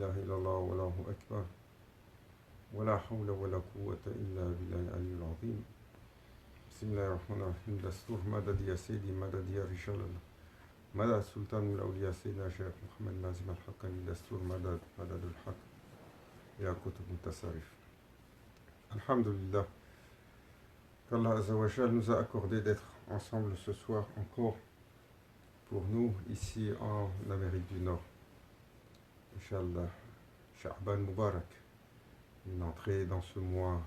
إله إلا الله والله أكبر ولا حول ولا قوة إلا بالله العلي العظيم. بسم الله الرحمن الرحيم. دستور مدد يا سيدي، مدد يا رجال الله، مدد سلطان الأولياء سيدنا شيخ محمد نازم الحقاني. دستور مدد، مدد الحق يا كتب التصاريف. Alhamdulillah, qu'Allah Azzawajal nous a accordé d'être ensemble ce soir encore pour nous ici en Amérique du Nord. Inch'Allah, Sha'ban Mubarak, une entrée dans ce mois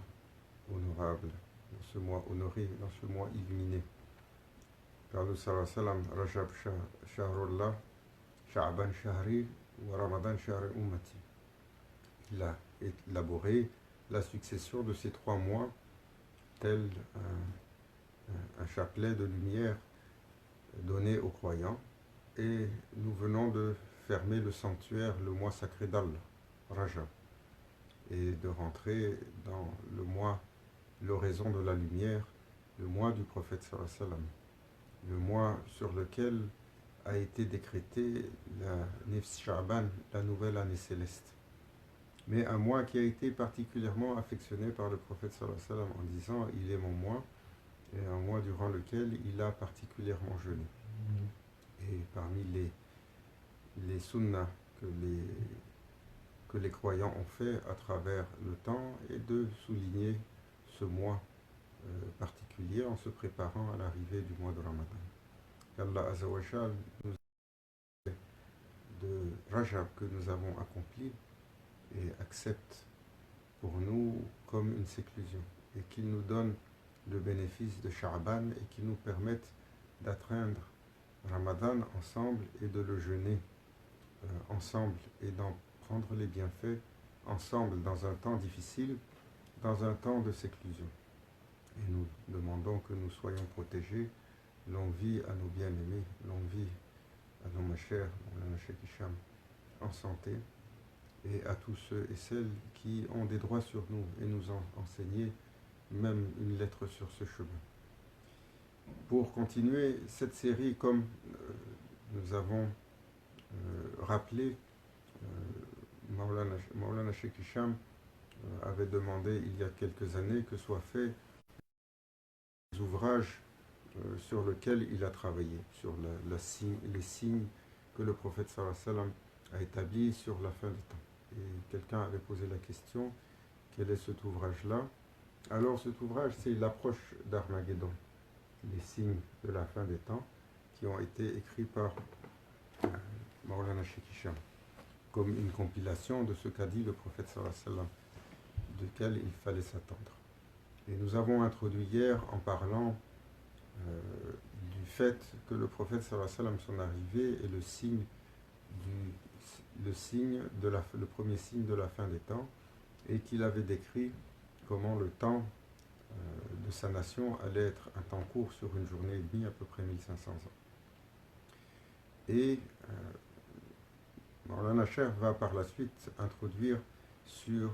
honorable, dans ce mois honoré, dans ce mois illuminé. Car le sallallahu alayhi wa sallam, Rajab Shahrullah, Sha'ban Shahri ou Ramadan Shahri Ummati. Il a élaboré la succession de ces 3 mois, tel un chapelet de lumière donné aux croyants. Et nous venons de fermer le sanctuaire, le mois sacré d'Allah, Rajab, et de rentrer dans le mois, l'oraison de la lumière, le mois du prophète sallallahu alayhi wa sallam, le mois sur lequel a été décrété la Nifs Sha'ban, la nouvelle année céleste. Mais un mois qui a été particulièrement affectionné par le prophète sallallahu alayhi wa sallam en disant « il est mon mois », et un mois durant lequel il a particulièrement jeûné. Et parmi les sunnahs que les croyants ont fait à travers le temps est de souligner ce mois particulier en se préparant à l'arrivée du mois de Ramadan. Qu'Allah Azzawajal nous a de Rajab que nous avons accompli et accepte pour nous comme une séclusion, et qu'il nous donne le bénéfice de Sha'ban et qu'il nous permette d'atteindre Ramadan ensemble et de le jeûner ensemble et d'en prendre les bienfaits ensemble dans un temps difficile, dans un temps de séclusion. Et nous demandons que nous soyons protégés, longue vie à nos bien-aimés, longue vie à nos machers, en santé, et à tous ceux et celles qui ont des droits sur nous et nous ont enseigné même une lettre sur ce chemin. Pour continuer cette série, comme nous avons rappelé, Maulana Sheikh Hisham avait demandé il y a quelques années que soient faits des ouvrages sur lesquels il a travaillé, sur les signes que le prophète sallallahu alayhi wa sallam a établis sur la fin des temps. Et quelqu'un avait posé la question, quel est cet ouvrage-là? Alors cet ouvrage, c'est l'approche d'Armageddon, les signes de la fin des temps, qui ont été écrits par Maulana Sheikh Hisham, comme une compilation de ce qu'a dit le prophète sallallahu alayhi wa sallam, duquel il fallait s'attendre. Et nous avons introduit hier en parlant du fait que le prophète sallallahu alayhi wa sallam, son arrivée est le premier signe de la fin des temps, et qu'il avait décrit comment le temps de sa nation allait être un temps court sur une journée et demie, à peu près 1500 ans. Et Maulana Cheikh va par la suite introduire sur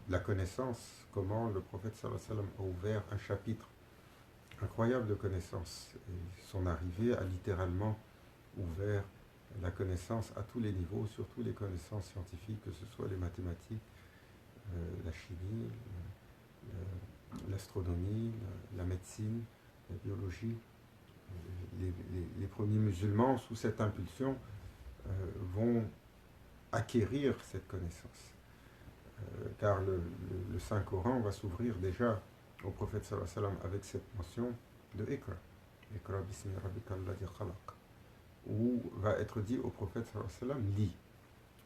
la connaissance, comment le prophète sallallahu alayhi wa sallam a ouvert un chapitre incroyable de connaissances. Et son arrivée a littéralement ouvert la connaissance à tous les niveaux, surtout les connaissances scientifiques, que ce soit les mathématiques, la chimie, l'astronomie, la médecine, la biologie. Les premiers musulmans, sous cette impulsion, vont acquérir cette connaissance. Car le Saint-Coran va s'ouvrir déjà au prophète sallallahu alayhi wa sallam avec cette mention de Iqra. Iqra bismi rabbika alladhi khalaq. Où va être dit au prophète sallallahu alayhi wa sallam, lis,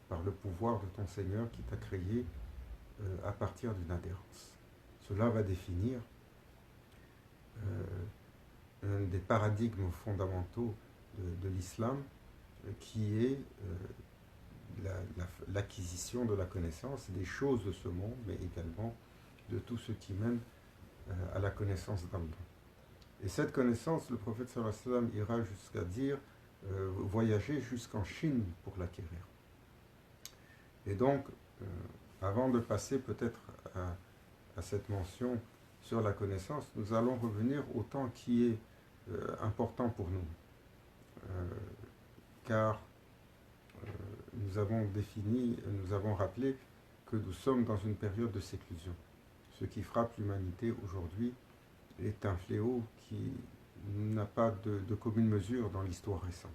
par le pouvoir de ton Seigneur qui t'a créé à partir d'une adhérence. Cela va définir un des paradigmes fondamentaux de l'islam, qui est l'acquisition de la connaissance des choses de ce monde, mais également de tout ce qui mène à la connaissance d'Allah. Et cette connaissance, le prophète sallallahu alayhi wa sallam ira jusqu'à dire voyager jusqu'en Chine pour l'acquérir. Et donc, avant de passer peut-être à cette mention sur la connaissance, nous allons revenir au temps qui est important pour nous. Car nous avons défini, nous avons rappelé que nous sommes dans une période de séclusion. Ce qui frappe l'humanité aujourd'hui est un fléau qui n'a pas de commune mesure dans l'histoire récente.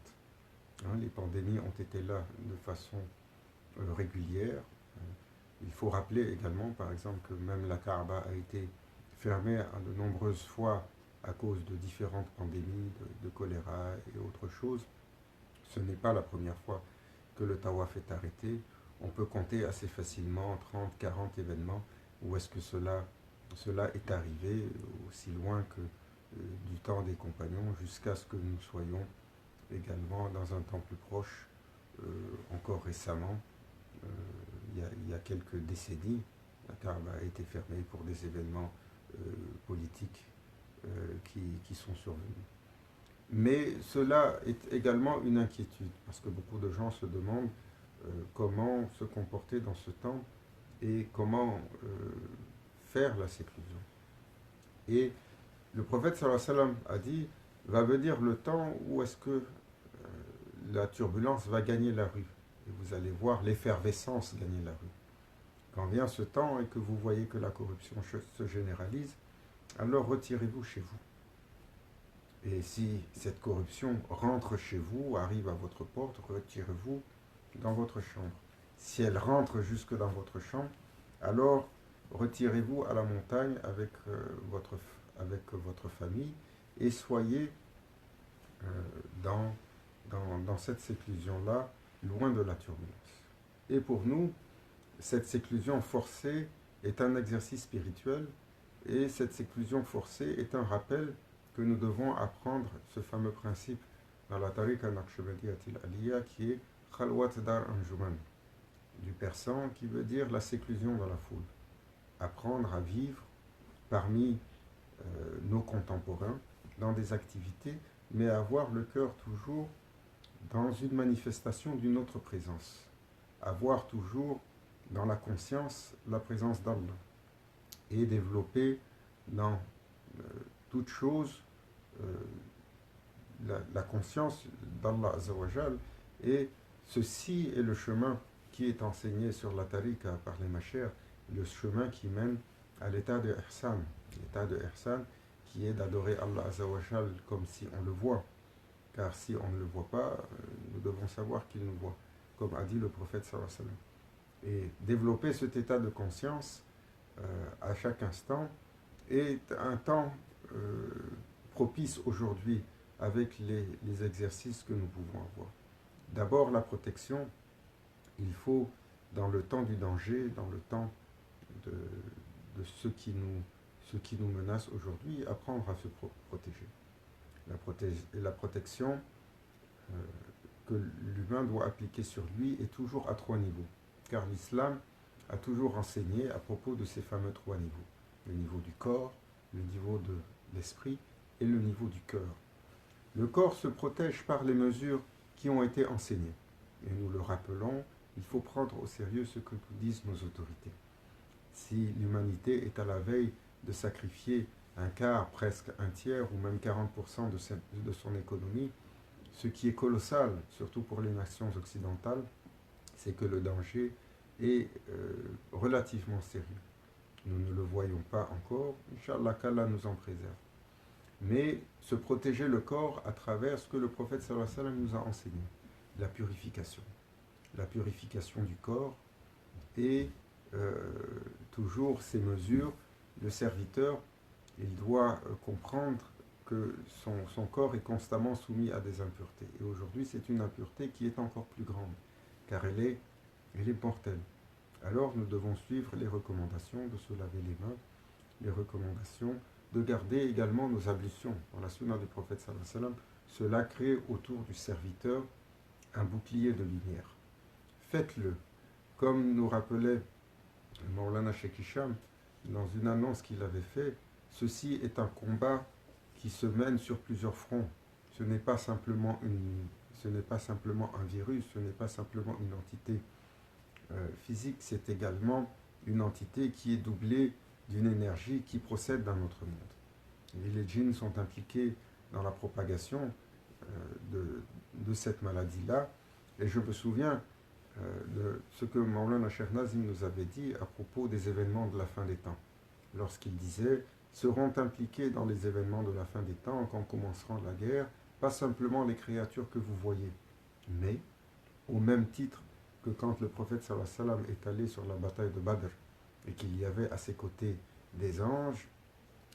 Les pandémies ont été là de façon régulière. Il faut rappeler également, par exemple, que même la Kaaba a été fermée de nombreuses fois à cause de différentes pandémies, de choléra et autres choses. Ce n'est pas la première fois que le tawaf est arrêté. On peut compter assez facilement 30, 40 événements où est-ce que cela est arrivé, aussi loin que du temps des compagnons, jusqu'à ce que nous soyons également dans un temps plus proche, encore récemment, il y a quelques décennies. La Kaaba a été fermée pour des événements politiques qui sont survenus. Mais cela est également une inquiétude, parce que beaucoup de gens se demandent comment se comporter dans ce temps et comment faire la séclusion. Et le prophète sallallahu alayhi wa sallam a dit, va venir le temps où est-ce que la turbulence va gagner la rue. Et vous allez voir l'effervescence gagner la rue. Quand vient ce temps et que vous voyez que la corruption se généralise, alors retirez-vous chez vous. Et si cette corruption rentre chez vous, arrive à votre porte, retirez-vous dans votre chambre. Si elle rentre jusque dans votre chambre, alors retirez-vous à la montagne avec votre famille et soyez dans cette séclusion-là, loin de la turbulence. Et pour nous, cette séclusion forcée est un exercice spirituel et cette séclusion forcée est un rappel que nous devons apprendre ce fameux principe dans la Tariqa Naqshbandiyatil Aliyya qui est Khalwat Dar Anjuman, du persan qui veut dire la séclusion dans la foule. Apprendre à vivre parmi nos contemporains dans des activités, mais avoir le cœur toujours dans une manifestation d'une autre présence. Avoir toujours dans la conscience la présence d'Allah et développer dans toute chose la conscience d'Allah Azzawajal. Et ceci est le chemin qui est enseigné sur la tariqa par les machères, le chemin qui mène à l'état de ihsan. L'état de ihsan qui est d'adorer Allah Azzawajal comme si on le voit. Car si on ne le voit pas, nous devons savoir qu'il nous voit, comme a dit le prophète sallallahu alayhi wa sallam. Et développer cet état de conscience à chaque instant est un temps propice aujourd'hui avec les exercices que nous pouvons avoir. D'abord la protection, il faut dans le temps du danger, dans le temps de ce qui nous menace aujourd'hui, apprendre à se protéger. La protection que l'humain doit appliquer sur lui est toujours à 3 niveaux. Car l'islam a toujours enseigné à propos de ces fameux 3 niveaux. Le niveau du corps, le niveau de l'esprit et le niveau du cœur. Le corps se protège par les mesures qui ont été enseignées. Et nous le rappelons, il faut prendre au sérieux ce que disent nos autorités. Si l'humanité est à la veille de sacrifier un quart, presque un tiers ou même 40% de son économie, ce qui est colossal, surtout pour les nations occidentales, c'est que le danger est relativement sérieux. Nous ne le voyons pas encore, Inch'Allah qu'Allah nous en préserve. Mais se protéger le corps à travers ce que le prophète sallallahu alayhi wa sallam nous a enseigné, la purification du corps et toujours ces mesures, le serviteur, il doit comprendre que son corps est constamment soumis à des impuretés. Et aujourd'hui, c'est une impureté qui est encore plus grande, car elle est mortelle. Alors, nous devons suivre les recommandations de se laver les mains, les recommandations de garder également nos ablutions. Dans la sunna du prophète sallallahu alayhi wa sallam, cela crée autour du serviteur un bouclier de lumière. Faites-le, comme nous rappelait Maulana Sheikh Hicham dans une annonce qu'il avait faite. Ceci est un combat qui se mène sur plusieurs fronts. Ce n'est pas simplement un virus, ce n'est pas simplement une entité physique, c'est également une entité qui est doublée d'une énergie qui procède d'un autre monde. Et les djinns sont impliqués dans la propagation de cette maladie-là. Et je me souviens ce que Maulana Cheikh Nazim nous avait dit à propos des événements de la fin des temps. Lorsqu'il disait, seront impliqués dans les événements de la fin des temps quand commencera la guerre, pas simplement les créatures que vous voyez, mais au même titre que quand le prophète sallallahu alayhi wa sallam est allé sur la bataille de Badr et qu'il y avait à ses côtés des anges,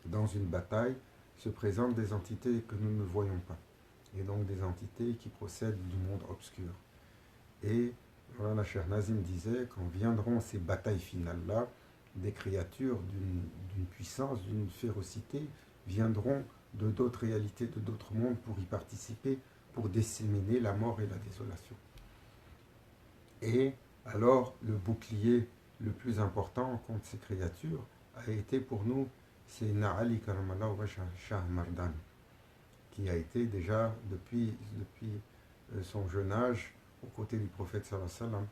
dans une bataille se présentent des entités que nous ne voyons pas, et donc des entités qui procèdent du monde obscur. Et voilà, Cheikh Nazim disait, quand viendront ces batailles finales-là, des créatures d'une puissance, d'une férocité, viendront de d'autres réalités, de d'autres mondes pour y participer, pour disséminer la mort et la désolation. Et alors, le bouclier le plus important contre ces créatures a été pour nous, c'est Na'ali Karamallah wa Shah Mardan, qui a été déjà depuis son jeune âge, aux côtés du prophète sallallahu alayhi wa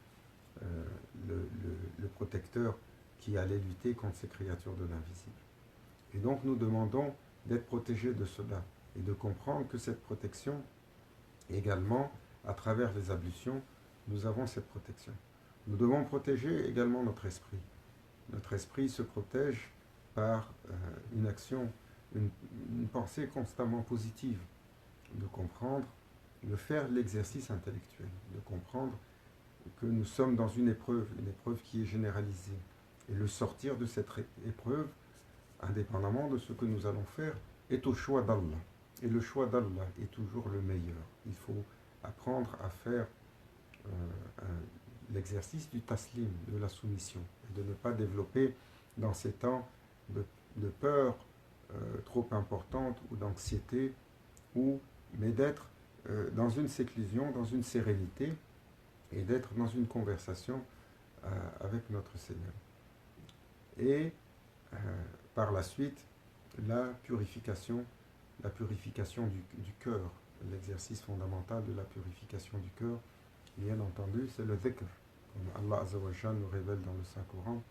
sallam, le protecteur qui allait lutter contre ces créatures de l'invisible. Et donc nous demandons d'être protégés de cela et de comprendre que cette protection, également, à travers les ablutions, nous avons cette protection. Nous devons protéger également notre esprit. Notre esprit se protège par une action, une pensée constamment positive, de comprendre, de faire l'exercice intellectuel, de comprendre que nous sommes dans une épreuve qui est généralisée, et le sortir de cette épreuve, indépendamment de ce que nous allons faire, est au choix d'Allah. Et le choix d'Allah est toujours le meilleur. Il faut apprendre à faire l'exercice du taslim, de la soumission, et de ne pas développer dans ces temps de peur trop importante ou d'anxiété, mais d'être dans une séclusion, dans une sérénité, et d'être dans une conversation avec notre Seigneur. Et par la suite, la purification du cœur, l'exercice fondamental de la purification du cœur, bien entendu, c'est le dhikr. Comme Allah Azza wa Jalla nous révèle dans le Saint-Coran,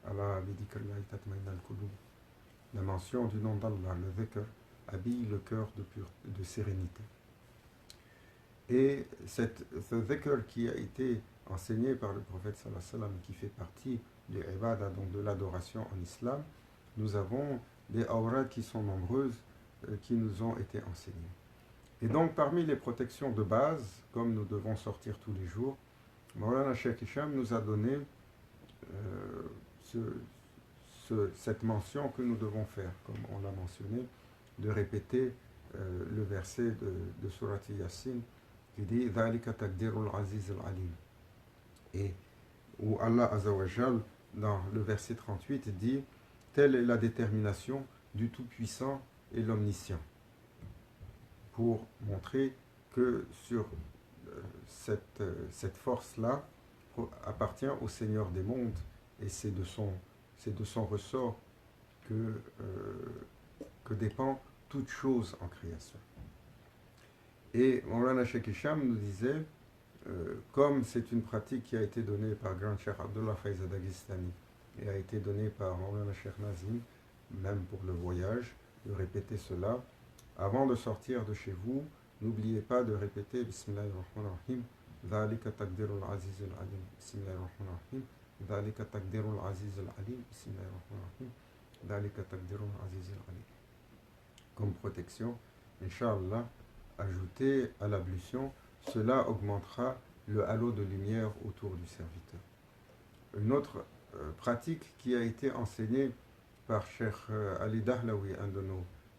Allah bidhikrillahi tatma'innul qulub. La mention du nom d'Allah, le dhikr, habille le cœur de sérénité. Et ce dhikr qui a été enseigné par le prophète sallallahu alayhi wa sallam, qui fait partie du ibadah, donc de l'adoration en islam, nous avons des awrad qui sont nombreuses, qui nous ont été enseignées. Et donc parmi les protections de base, comme nous devons sortir tous les jours, Maulana Cheikh Hicham nous a donné cette mention que nous devons faire, comme on l'a mentionné, de répéter le verset de Surat Yasin qui dit Dhalika takdirul aziz al-alim, et où Allah Azza wa Jal, dans le verset 38, dit telle est la détermination du Tout-Puissant et l'Omniscient, pour montrer que sur cette force-là appartient au Seigneur des mondes, et c'est de son ressort que dépend toute chose en création. Et Maulana Cheikh Hicham nous disait, comme c'est une pratique qui a été donnée par Grand Cheikh Abdullah Faiz Dagestani et a été donnée par Maulana Cheikh Nazim, même pour le voyage, de répéter cela, avant de sortir de chez vous, n'oubliez pas de répéter Bismillahirrahmanirrahim, Dhalika takdirul aziz al-alim, Bismillahirrahmanirrahim, Dhalika takdirul aziz al-alim, Bismillahirrahmanirrahim, Dhalika takdirul aziz al-alim. Comme protection, Inch'Allah, ajouté à l'ablution, cela augmentera le halo de lumière autour du serviteur. Une autre pratique qui a été enseignée par Cheikh Ali Dahlawi, un de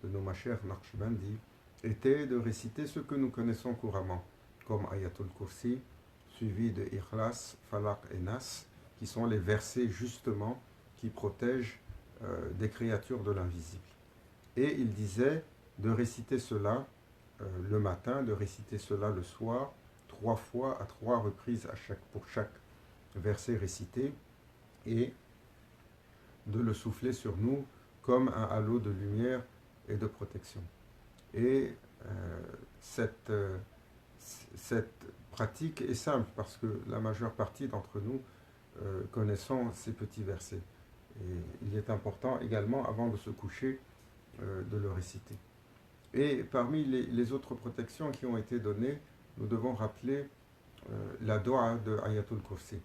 nos mashayikh Naqshbandi, était de réciter ce que nous connaissons couramment, comme Ayatul Kursi, suivi de Ikhlas, Falaq et Nas, qui sont les versets justement qui protègent des créatures de l'invisible. Et il disait de réciter cela le matin, de réciter cela le soir, 3 fois à 3 reprises pour chaque verset récité, et de le souffler sur nous comme un halo de lumière et de protection. Et cette pratique est simple parce que la majeure partie d'entre nous connaissons ces petits versets. Et il est important également, avant de se coucher, de le réciter. Et parmi les autres protections qui ont été données, nous devons rappeler la dua de Ayatul Kursi.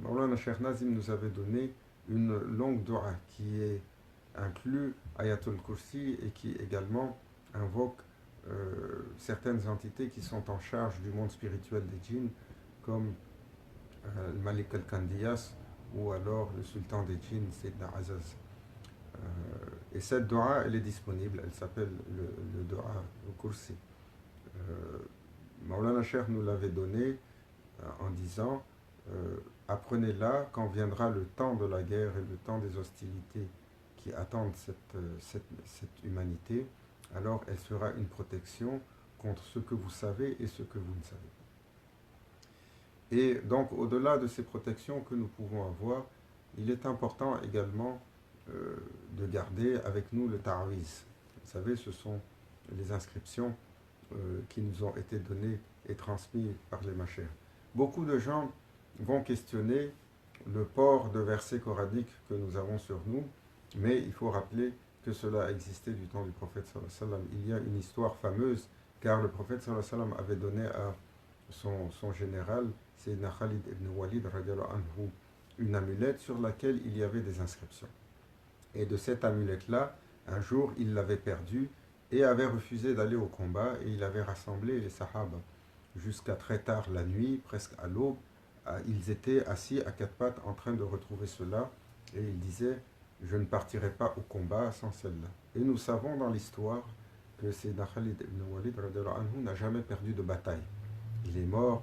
Maulana Cheikh Nazim nous avait donné une longue dua qui est inclus Ayatul Kursi et qui également invoque certaines entités qui sont en charge du monde spirituel des djinns, comme le Malik al-Kandiyas ou alors le sultan des djinns, Sayyidina Azaz. Et cette dua, elle est disponible, elle s'appelle le dua au Kursi. Maulana Cheikh nous l'avait donné en disant apprenez-la quand viendra le temps de la guerre et le temps des hostilités qui attendent cette humanité, alors elle sera une protection contre ce que vous savez et ce que vous ne savez. Et donc, au-delà de ces protections que nous pouvons avoir, il est important également de garder avec nous le ta'awiz. Vous savez, ce sont les inscriptions qui nous ont été données et transmises par les machères. Beaucoup de gens vont questionner le port de versets coraniques que nous avons sur nous, mais il faut rappeler que cela a existé du temps du prophète sallallahu alayhi wa sallam. Il y a une histoire fameuse, car le prophète sallallahu alayhi wa sallam avait donné à son général, Sayyidina Khalid ibn Walid, anhu, une amulette sur laquelle il y avait des inscriptions. Et de cette amulette-là, un jour, il l'avait perdue et avait refusé d'aller au combat, et il avait rassemblé les sahaba jusqu'à très tard la nuit, presque à l'aube. Ils étaient assis à quatre pattes en train de retrouver cela, et ils disaient je ne partirai pas au combat sans celle-là. Et nous savons dans l'histoire que Sayyidina Khalid ibn Walid anhu n'a jamais perdu de bataille. Il est mort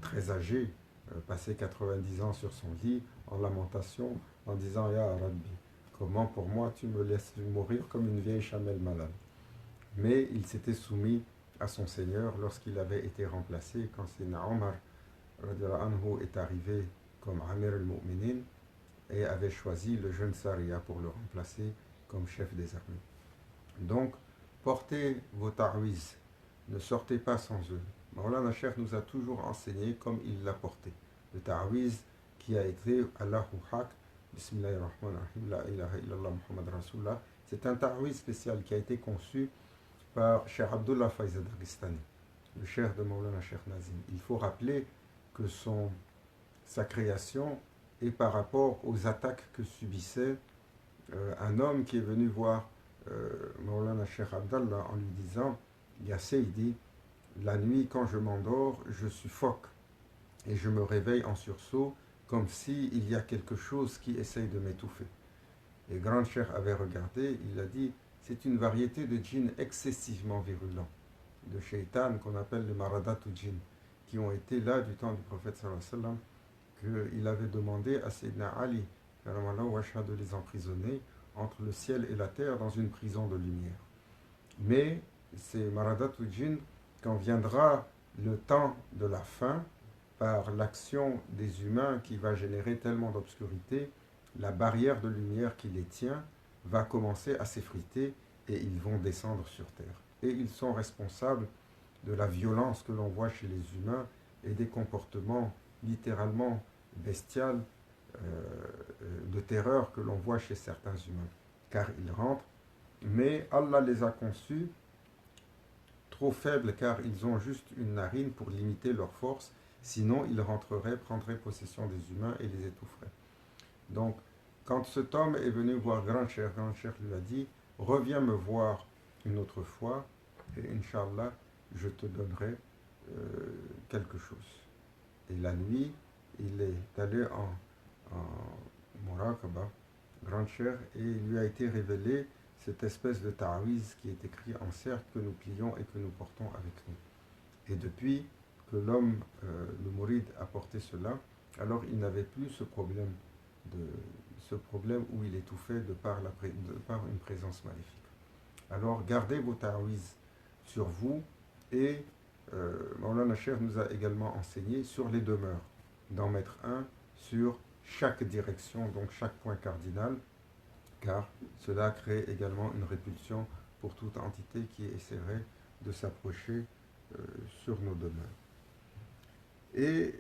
très âgé, passé 90 ans sur son lit, en lamentation, en disant Ya Rabbi, comment pour moi tu me laisses mourir comme une vieille chamelle malade. Mais il s'était soumis à son Seigneur lorsqu'il avait été remplacé, quand Sayyidina Omar anhu est arrivé comme Amir al-Mu'minin et avait choisi le jeune Sariya pour le remplacer comme chef des armées. Donc, portez vos ta'wiz, ne sortez pas sans eux. Maulana Cheikh nous a toujours enseigné comme il l'a porté. Le ta'wiz qui a été Allahu Haq, Bismillahirrahmanirrahim, La ilaha illallah Muhammad Rasulullah. C'est un ta'wiz spécial qui a été conçu par Cheikh Abdullah Faiz Dagestani, le cheikh de Maulana Cheikh Nazim. Il faut rappeler que sa création est par rapport aux attaques que subissait un homme qui est venu voir Maulana Cheikh Abdallah en lui disant Ya Seydi, la nuit quand je m'endors, je suffoque et je me réveille en sursaut comme s'il y a quelque chose qui essaye de m'étouffer. Et Grand Cheikh avait regardé, il a dit c'est une variété de djinns excessivement virulents, de shaitan qu'on appelle les maradatu djinns, qui ont été là du temps du prophète sallallahu alayhi wa sallam, qu'il avait demandé à Sayyidina Ali de les emprisonner entre le ciel et la terre dans une prison de lumière. Mais ces maradatu djinns, quand viendra le temps de la fin, par l'action des humains qui va générer tellement d'obscurité, la barrière de lumière qui les tient va commencer à s'effriter et ils vont descendre sur terre. Et ils sont responsables de la violence que l'on voit chez les humains et des comportements littéralement bestials de terreur que l'on voit chez certains humains. Car ils rentrent, mais Allah les a conçus trop faibles car ils ont juste une narine pour limiter leur force, sinon ils rentreraient, prendraient possession des humains et les étoufferaient. Donc, quand cet homme est venu voir Grand Cheikh lui a dit « Reviens me voir une autre fois et Inch'Allah, je te donnerai quelque chose. » Et la nuit, il est allé en Muraqaba, Grand Cheikh, et il lui a été révélé cette espèce de ta'awiz qui est écrit en cercle que nous plions et que nous portons avec nous. Et depuis que l'homme, le mouride, a porté cela, alors il n'avait plus ce problème où il étouffait de par une présence maléfique. Alors gardez vos ta'awiz sur vous et Maulana Cheikh nous a également enseigné sur les demeures, d'en mettre un sur chaque direction, donc chaque point cardinal, car cela crée également une répulsion pour toute entité qui essaierait de s'approcher sur nos demeures. Et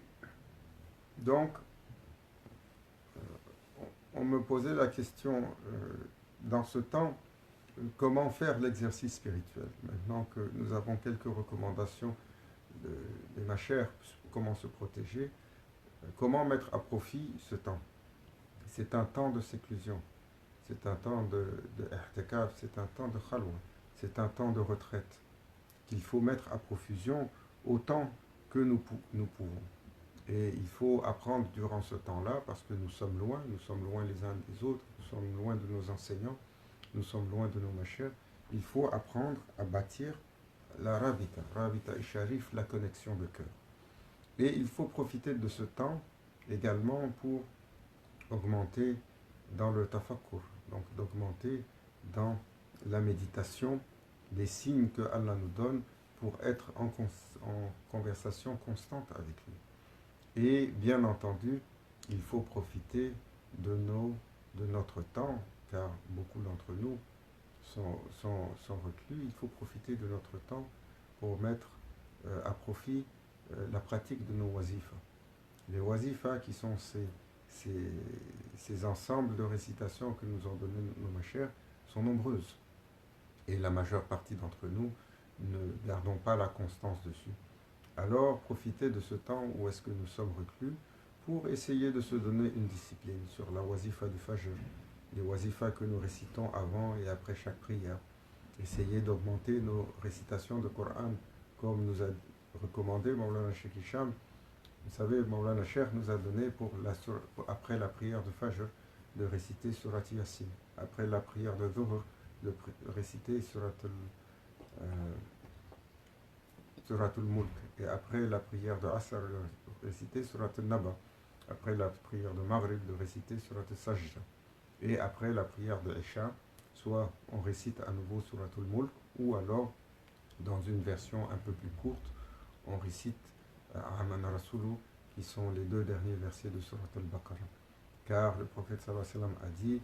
donc, on me posait la question, dans ce temps, comment faire l'exercice spirituel. Maintenant que nous avons quelques recommandations des machères comment se protéger, comment mettre à profit ce temps. C'est un temps de séclusion, c'est un temps de i'tikaf, c'est un temps de khalwa, c'est un temps de retraite qu'il faut mettre à profusion autant que nous pouvons. Et il faut apprendre durant ce temps-là, parce que nous sommes loin les uns des autres, nous sommes loin de nos enseignants, nous sommes loin de nos machers. Il faut apprendre à bâtir la Rabita et Sharif, la connexion de cœur. Et il faut profiter de ce temps également pour augmenter dans le tafakkur, donc d'augmenter dans la méditation des signes que Allah nous donne pour être en conversation constante avec lui. Et bien entendu, il faut profiter de notre temps, car beaucoup d'entre nous sont reclus. Il faut profiter de notre temps pour mettre à profit la pratique de nos wazifas. Les wazifas qui sont ces ensembles de récitations que nous ont donné nos machers sont nombreuses. Et la majeure partie d'entre nous ne gardons pas la constance dessus. Alors profitez de ce temps où est-ce que nous sommes reclus pour essayer de se donner une discipline sur la wazifa du Fajr, les wazifas que nous récitons avant et après chaque prière. Essayez d'augmenter nos récitations de Coran comme nous a recommandé Maulana Sheikh Hisham. Vous savez, Maulana Cheikh nous a donné après la prière de Fajr de réciter Surat Yasin, après la prière de Dhuhr de réciter Surat al-Mulk, et après la prière de Asr de réciter Surat al-Naba, après la prière de Maghrib de réciter Surat al-Sajda, et après la prière de Isha, soit on récite à nouveau Surat al-Mulk, ou alors, dans une version un peu plus courte, on récite Amana Rasulu, qui sont les 2 derniers versets de Surat al-Baqarah. Car le prophète sallallahu alayhi wa sallam a dit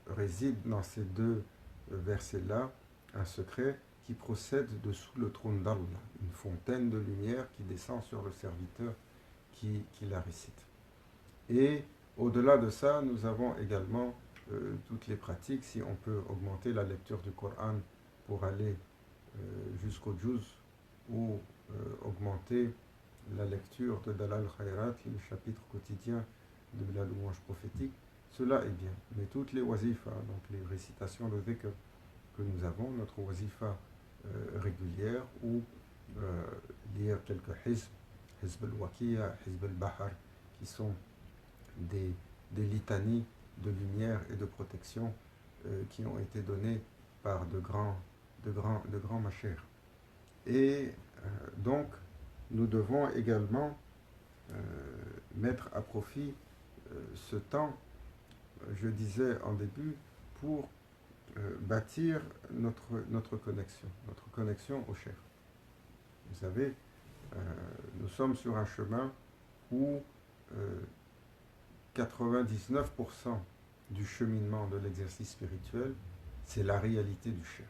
réside dans ces 2 versets-là un secret qui procède de sous le trône d'Allah, une fontaine de lumière qui descend sur le serviteur qui la récite. Et au-delà de ça, nous avons également toutes les pratiques. Si on peut augmenter la lecture du Coran pour aller jusqu'au juz, ou augmenter la lecture de Dalal Khayrat, le chapitre quotidien de la louange prophétique, cela est bien. Mais toutes les wazifas, donc les récitations de dhikr que nous avons, notre wazifa régulière, ou lire quelques hizb al-Waqiya, hizb al-Bahar, qui sont des litanies de lumière et de protection qui ont été données par de grands machers. Et donc, nous devons également mettre à profit ce temps, je disais en début, pour bâtir notre connexion au Cheikh. Vous savez, nous sommes sur un chemin où 99% du cheminement de l'exercice spirituel, c'est la réalité du Cheikh.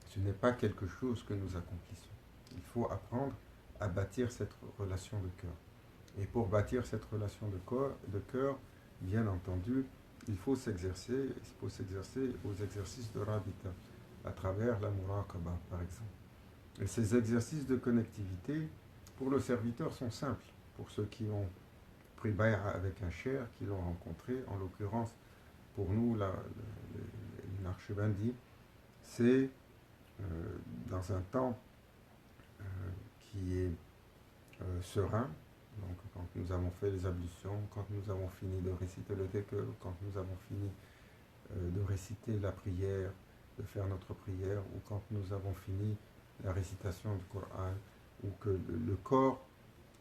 Ce n'est pas quelque chose que nous accomplissons. Il faut apprendre à bâtir cette relation de cœur. Et pour bâtir cette relation de cœur, bien entendu, il faut s'exercer aux exercices de Rabita, à travers la Muraqaba, par exemple. Et ces exercices de connectivité, pour le serviteur, sont simples. Pour ceux qui ont pris bay'a avec un cher, qui l'ont rencontré, en l'occurrence, pour nous, l'Archibandi, c'est dans un temps qui est serein. Donc quand nous avons fait les ablutions, quand nous avons fini de réciter le dhikr, quand nous avons fini de réciter la prière, de faire notre prière, ou quand nous avons fini la récitation du Coran, ou que le corps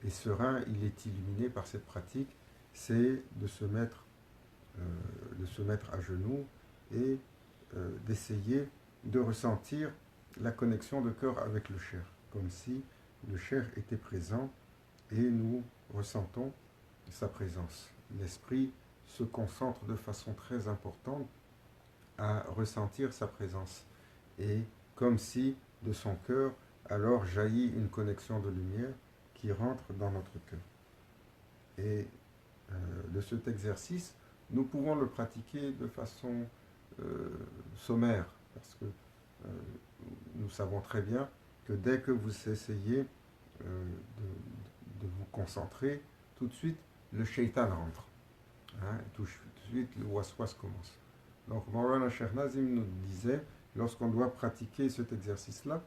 est serein, il est illuminé par cette pratique, c'est de se mettre à genoux et d'essayer de ressentir la connexion de cœur avec le Cheikh, comme si le Cheikh était présent et nous ressentons sa présence. L'esprit se concentre de façon très importante à ressentir sa présence, et comme si de son cœur alors jaillit une connexion de lumière qui rentre dans notre cœur. Et de cet exercice, nous pouvons le pratiquer de façon sommaire, parce que nous savons très bien que dès que vous essayez de vous concentrer, tout de suite, le shaitan rentre. Hein, tout de suite, le waswas commence. Donc, Maulana Cheikh Nazim nous disait, lorsqu'on doit pratiquer cet exercice-là,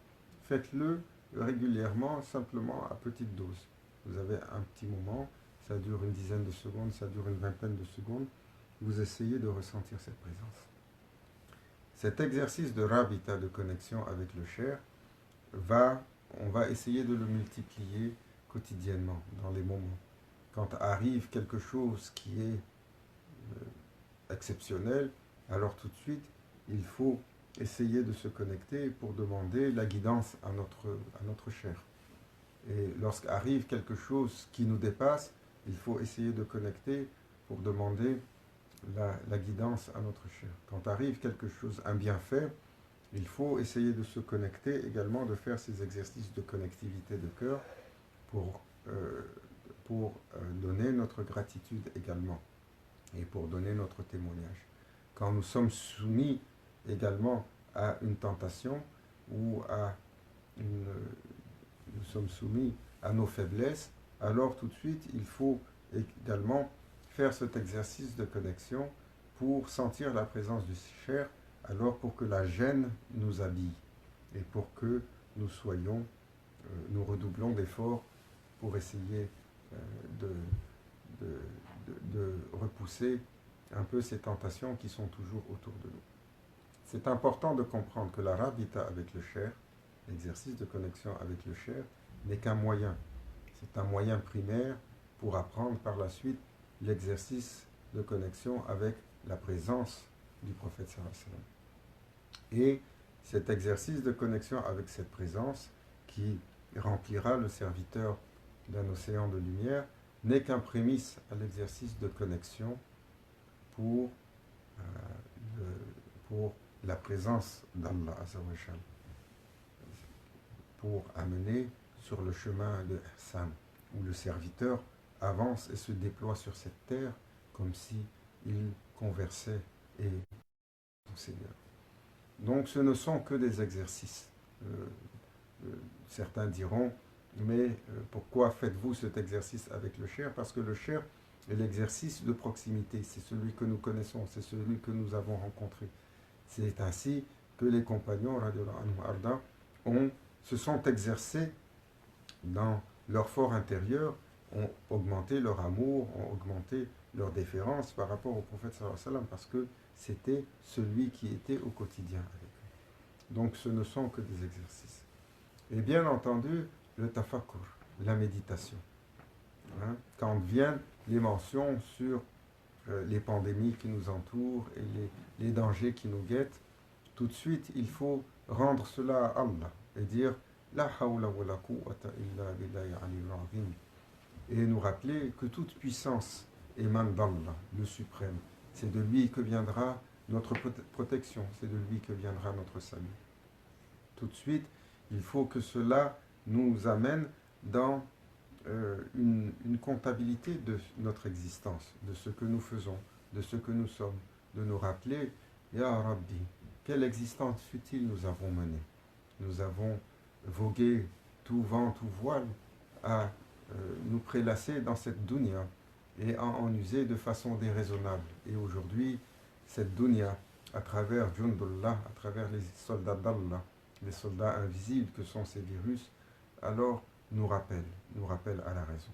faites-le régulièrement, simplement à petite dose. Vous avez un petit moment, ça dure une dizaine de secondes, ça dure une vingtaine de secondes, vous essayez de ressentir cette présence. Cet exercice de rabita, de connexion avec le cher, on va essayer de le multiplier quotidiennement, dans les moments. Quand arrive quelque chose qui est exceptionnel, alors tout de suite, il faut essayer de se connecter pour demander la guidance à notre chair. Et lorsqu'arrive quelque chose qui nous dépasse, il faut essayer de connecter pour demander la guidance à notre chair. Quand arrive quelque chose, un bienfait, il faut essayer de se connecter également, de faire ces exercices de connectivité de cœur pour donner notre gratitude également et pour donner notre témoignage. Quand nous sommes soumis également à une tentation ou nous sommes soumis à nos faiblesses, alors tout de suite, il faut également faire cet exercice de connexion pour sentir la présence du cher, alors pour que la gêne nous habille et pour que nous nous redoublons d'efforts pour essayer de repousser un peu ces tentations qui sont toujours autour de nous. C'est important de comprendre que la rabita avec le cher, l'exercice de connexion avec le cher, n'est qu'un moyen. C'est un moyen primaire pour apprendre par la suite l'exercice de connexion avec la présence du prophète sallallahu alayhi wa sallam. Et cet exercice de connexion avec cette présence qui remplira le serviteur d'un océan de lumière n'est qu'un prémisse à l'exercice de connexion pour la présence d'Allah Azzawajal, pour amener sur le chemin de Ihsan, où le serviteur avance et se déploie sur cette terre comme si il conversait et son Seigneur. Donc ce ne sont que des exercices. Certains diront, mais pourquoi faites-vous cet exercice avec le cher? Parce que le cher est l'exercice de proximité, c'est celui que nous connaissons, c'est celui que nous avons rencontré. C'est ainsi que les compagnons se sont exercés dans leur fort intérieur, ont augmenté leur amour, ont augmenté leur déférence par rapport au prophète sallallahu alayhi wa sallam, parce que c'était celui qui était au quotidien avec eux. Donc ce ne sont que des exercices. Et bien entendu, le tafakkur, la méditation. Hein, quand viennent les mentions sur les pandémies qui nous entourent et les dangers qui nous guettent, tout de suite, il faut rendre cela à Allah et dire La hawla wa la quwwata illa billahi aliyyil azim. Et nous rappeler que toute puissance émane d'Allah, le suprême. C'est de lui que viendra notre protection, c'est de lui que viendra notre salut. Tout de suite, il faut que cela nous amène dans une comptabilité de notre existence, de ce que nous faisons, de ce que nous sommes, de nous rappeler, Ya Rabbi, quelle existence futile nous avons menée. Nous avons vogué tout vent, tout voile à nous prélasser dans cette dunya et à en user de façon déraisonnable. Et aujourd'hui, cette dunya, à travers Jundullah, à travers les soldats d'Allah, les soldats invisibles que sont ces virus, alors nous rappelle à la raison.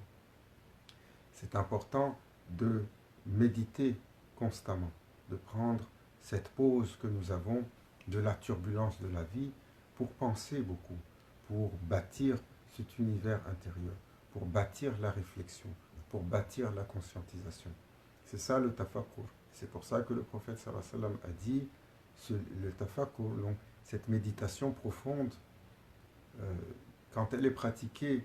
C'est important de méditer constamment, de prendre cette pause que nous avons de la turbulence de la vie pour penser beaucoup, pour bâtir cet univers intérieur, pour bâtir la réflexion, pour bâtir la conscientisation. C'est ça le tafakkur. C'est pour ça que le prophète sallallahu alayhi wa sallam a dit le tafakkur, donc cette méditation profonde, quand elle est pratiquée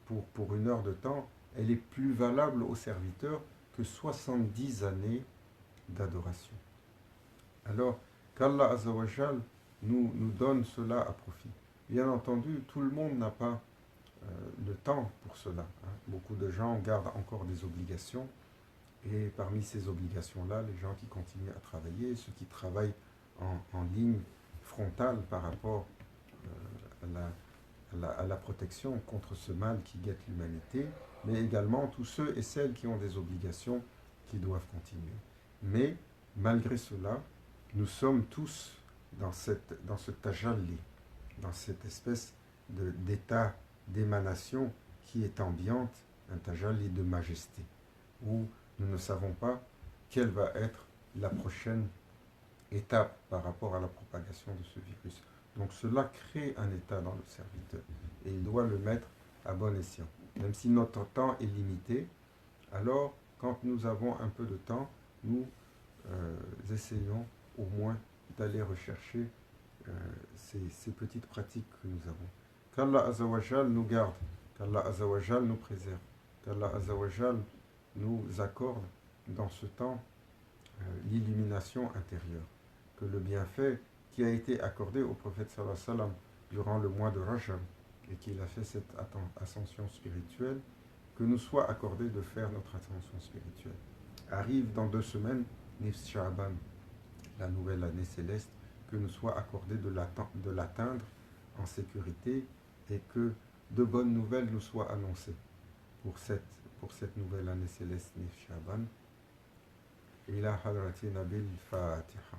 pour une heure de temps, elle est plus valable au serviteur que 70 années d'adoration. Alors qu'Allah Azzawajal nous donne cela à profit. Bien entendu, tout le monde n'a pas le temps pour cela. Hein. Beaucoup de gens gardent encore des obligations, et parmi ces obligations-là, les gens qui continuent à travailler, ceux qui travaillent en ligne frontale par rapport à la protection contre ce mal qui guette l'humanité, mais également tous ceux et celles qui ont des obligations qui doivent continuer. Mais malgré cela, nous sommes tous dans ce tajalli, dans cette espèce d'état d'émanation qui est ambiante, un tajalli de majesté, où nous ne savons pas quelle va être la prochaine étape par rapport à la propagation de ce virus. Donc cela crée un état dans le serviteur et il doit le mettre à bon escient. Même si notre temps est limité, alors quand nous avons un peu de temps, nous essayons au moins d'aller rechercher ces petites pratiques que nous avons. Qu'Allah Azawajal nous garde, qu'Allah Azawajal nous préserve, qu'Allah Azawajal nous accorde dans ce temps l'illumination intérieure, que le bienfait qui a été accordé au prophète sallallahu alayhi wa sallam durant le mois de Rajab et qu'il a fait cette ascension spirituelle, que nous soit accordé de faire notre ascension spirituelle. Arrive dans 2 semaines, Nifs Sha'ban, la nouvelle année céleste, que nous soit accordé de l'atteindre en sécurité et que de bonnes nouvelles nous soient annoncées pour cette nouvelle année céleste Nifs Sha'ban. إلى حضرة نبي الفاتحة.